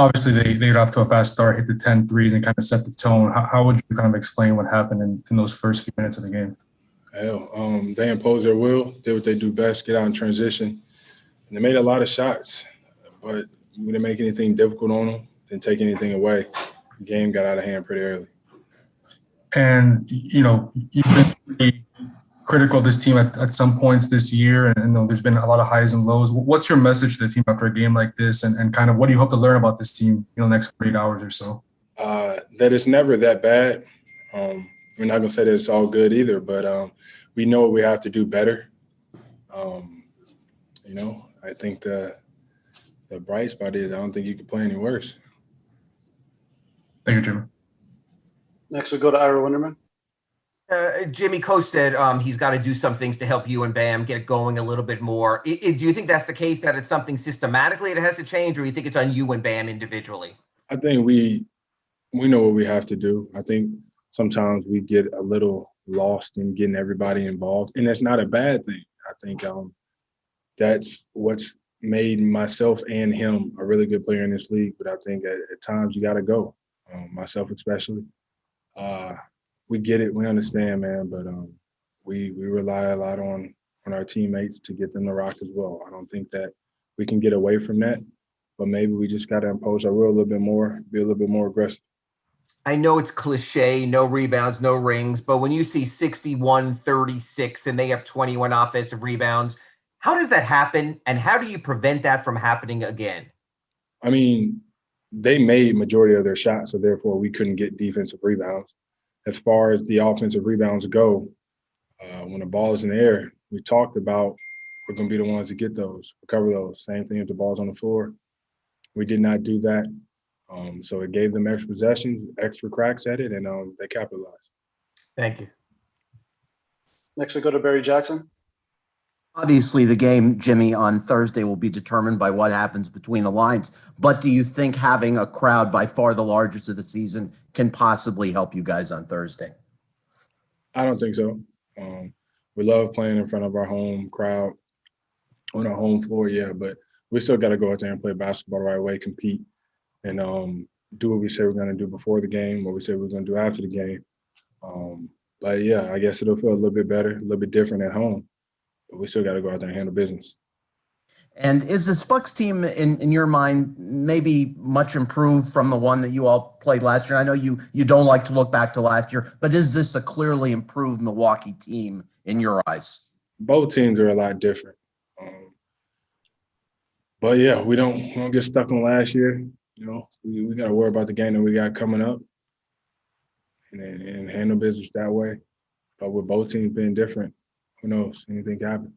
Obviously, they got off to a fast start, hit the 10 threes, and kind of set the tone. How would you kind of explain what happened in those first few minutes of the game? Hell, they imposed their will, did what they do best, get out in transition. And they made a lot of shots, but we didn't make anything difficult on them, didn't take anything away. The game got out of hand pretty early. And, you've been pretty critical of this team at some points this year, and there's been a lot of highs and lows. What's your message to the team after a game like this, and kind of what do you hope to learn about this team, next 48 hours or so? That it's never that bad. We're not going to say that it's all good either, but we know what we have to do better. I think the bright spot is I don't think you could play any worse. Thank you, Jimmy. Next, we go to Ira Winderman. Jimmy, coach said he's got to do some things to help you and Bam get going a little bit more. Do you think that's the case, that it's something systematically that has to change, or you think it's on you and Bam individually? I think we know what we have to do. I think sometimes we get a little lost in getting everybody involved, and that's not a bad thing. I think that's what's made myself and him a really good player in this league. But I think at times you got to go, myself especially. We get it, we understand, man, but we rely a lot on our teammates to get them to rock as well. I don't think that we can get away from that, but maybe we just got to impose our will a little bit more, be a little bit more aggressive. I know it's cliche, no rebounds, no rings, but when you see 61-36 and they have 21 offensive rebounds, how does that happen, and how do you prevent that from happening again? I mean, they made majority of their shots, so therefore we couldn't get defensive rebounds. As far as the offensive rebounds go, when the ball is in the air, we talked about we're going to be the ones to get those, recover those. Same thing if the ball's on the floor. We did not do that. So it gave them extra possessions, extra cracks at it, and they capitalized. Thank you. Next, we go to Barry Jackson. Obviously, the game, Jimmy, on Thursday will be determined by what happens between the lines. But do you think having a crowd by far the largest of the season can possibly help you guys on Thursday? I don't think so. We love playing in front of our home crowd on our home floor, yeah, but we still got to go out there and play basketball the right way, compete, and do what we say we're going to do before the game, what we say we're going to do after the game. But, yeah, I guess it'll feel a little bit better, a little bit different at home. But we still got to go out there and handle business. And is this Bucks team, in your mind, maybe much improved from the one that you all played last year? I know you don't like to look back to last year, but is this a clearly improved Milwaukee team in your eyes? Both teams are a lot different. But, yeah, we don't get stuck on last year. We got to worry about the game that we got coming up and handle business that way. But with both teams being different, who knows? Anything can happen.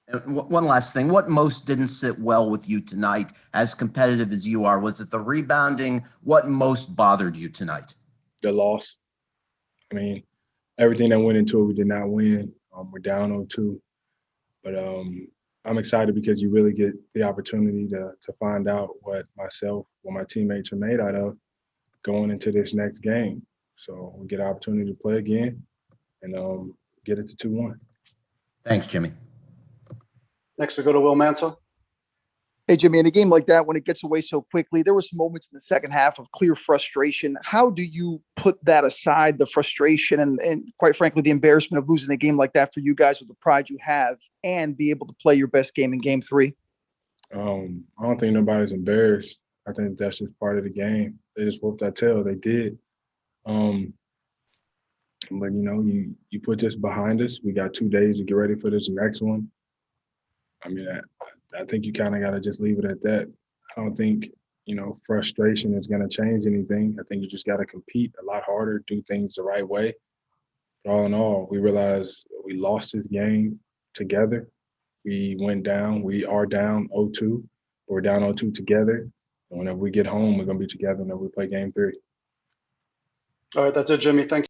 And one last thing. What most didn't sit well with you tonight, as competitive as you are? Was it the rebounding? What most bothered you tonight? The loss. I mean, everything that went into it, we did not win. We're down 0-2. But I'm excited because you really get the opportunity to find out what my teammates are made out of going into this next game. So we get an opportunity to play again and get it to 2-1. Thanks, Jimmy. Next, we go to Will Mansell. Hey, Jimmy, in a game like that, when it gets away so quickly, there were some moments in the second half of clear frustration. How do you put that aside, the frustration and quite frankly, the embarrassment of losing a game like that for you guys with the pride you have, and be able to play your best game in game 3? I don't think nobody's embarrassed. I think that's just part of the game. They just whooped our tail. They did. But, you put this behind us. We got 2 days to get ready for this next one. I mean, I think you kind of got to just leave it at that. I don't think, frustration is going to change anything. I think you just got to compete a lot harder, do things the right way. But all in all, we realized we lost this game together. We went down. We are down 0-2. We're down 0-2 together. And whenever we get home, we're going to be together whenever we play game 3. All right, that's it, Jimmy. Thank you.